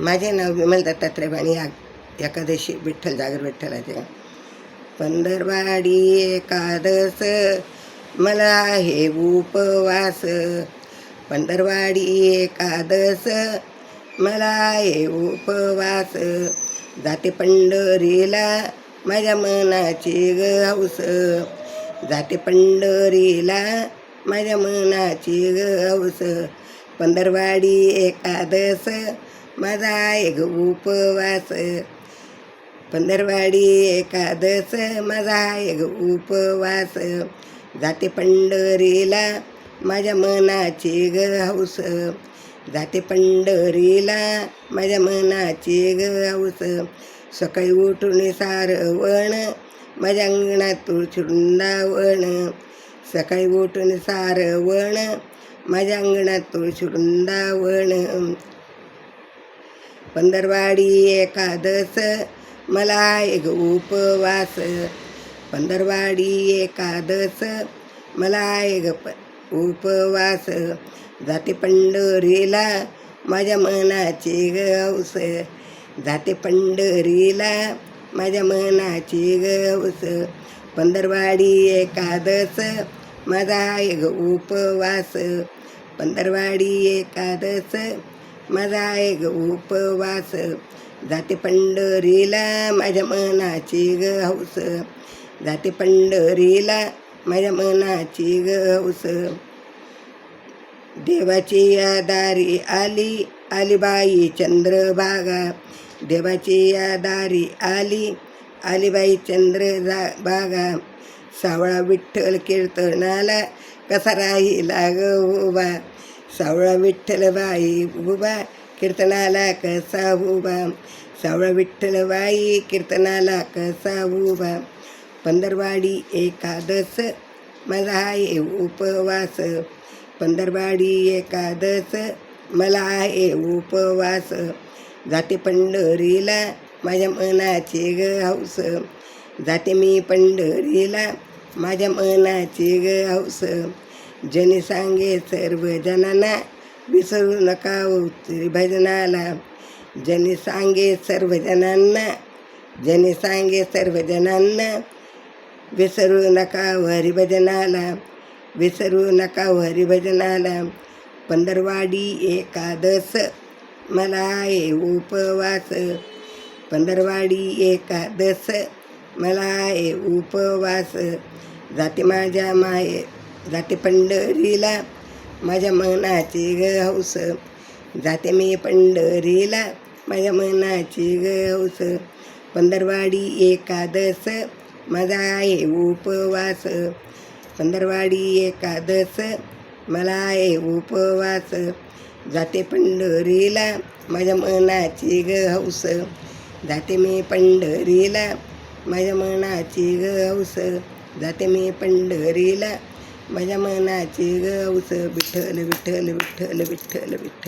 माझे नाव विमल दत्तात्रय वाणी. एकादशी विठ्ठल जागर विठ्ठलाचे. पंढरवाडी एकादस मला हे उपवास, पंढरवाडी एकादस मला हे उपवास, जाते पंढरीला माझ्या मनाची ग हौस, जाते पंढरीला माझ्या मनाची ग हौस. पंढरवाडी एकादस माझा एक उपवास, पंढरवाडी एकादस माझा एक उपवास, जाते पंढरीला माझ्या मनाची ग हौस, जाते पंढरीला माझ्या मनाची ग हौस. सकाळी उठून सारवण माझ्या अंगणात तुळशी वृंदावन, सकाळी उठून सारवण माझ्या अंगणात तुळशी वृंदावन. पंढरवाडी एकादस मला एक उपवास, पंढरवाडी एकादस मला एक उपवास, जाते पंढरीला माझ्या मनाची ग हौस, जाते पंढरीला माझ्या मनाची ग हौस. पंढरवाडी एकादस माझा एक उपवास, पंढरवाडी एकादस माझा एक उपवास, जाते पंढरीला माझ्या मनाची ग हौस, जाते पंढरीला माझ्या मनाची ग हौस. देवाची या दारी आली आली बाई चंद्रभागा, देवाची या दारी आली आली बाई चंद्रभागा, सावळा विठ्ठल कीर्तनाला कसा राहिला ग उभा, सावळा विठ्ठल बाई उभा कीर्तनाला कसा उभा, सावळा विठ्ठल बाई कीर्तनाला कसा उभा. पंढरवाडी एकादस माझा आहे उपवास, पंढरवाडी एकादस मला आहे उपवास, जाते पंढरीला माझ्या मनाची ग हौस, जाते मी पंढरीला माझ्या मनाची ग हौस. जनी सांगे सर्वजनांना विसरू नका हरी भजनाला, जनी सांगे सर्वजनांना, जनी सांगे सर्वजनांना विसरू नका हरिभजनाला, विसरू नका हरिभजनाला. पंढरवाडी एकादस मला आहे उपवास, पंढरवाडी एकादस मला आहे उपवास, जाते माझ्या माये जाते पंढरीला माझ्या मनाची ग हौस, जाते मी पंढरीला माझ्या मनाची ग हौस. पंढरवाडी एकादस माझा आहे उपवास, पंढरवाडी एकादस मला आहे उपवास, जाते पंढरीला माझ्या मनाची ग हौस, जाते मी पंढरीला माझ्या मनाची ग हौस, जाते मी पंढरीला माझ्या मनाची ग हौस. विठ्ठल विठ्ठल विठ्ठल विठ्ठल विठ्ठल.